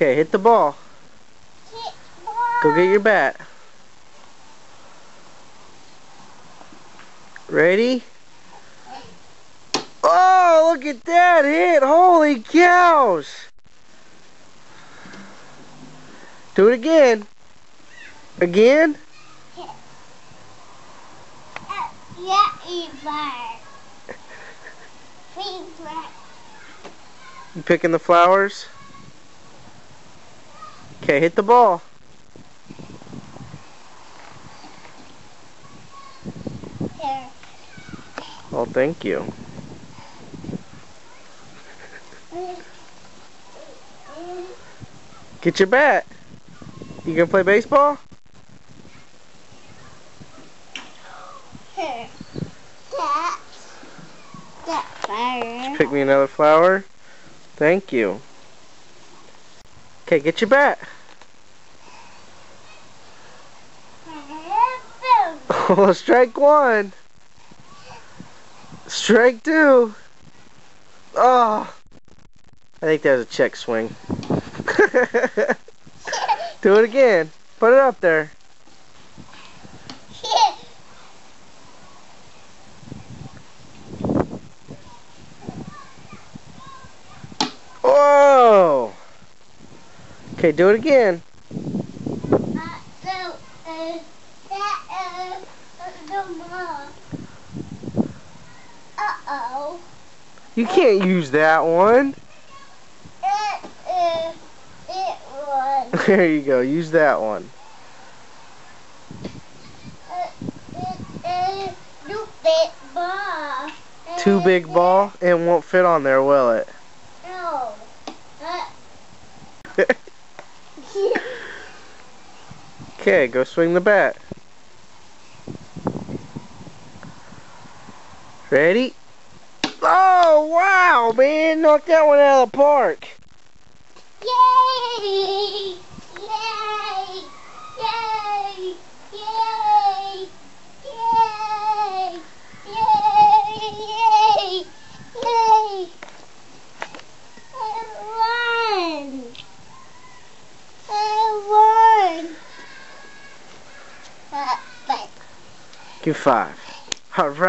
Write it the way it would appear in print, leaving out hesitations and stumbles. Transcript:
Okay, hit the ball. Go get your bat. Ready? Oh, look at that hit! Holy cows! Do it again. Again? You picking the flowers? Okay, hit the ball. Here. Oh, thank you. Get your bat. You gonna play baseball? Here. That fire. Pick me another flower. Thank you. Okay, get your bat. Oh, strike one. Strike two. Oh, I think that was a check swing. Do it again. Put it up there. Whoa. Okay, do it again. Uh-oh. You can't use that one. It was. There you go. Use that one. Too big ball? It won't fit on there, will it? No. Okay, go swing the bat. Ready? Oh, wow, man. Knocked that one out of the park. Yay! Yay! Yay! Yay! Yay! Yay! Yay! Yay! I won! I won! Give 5. All right.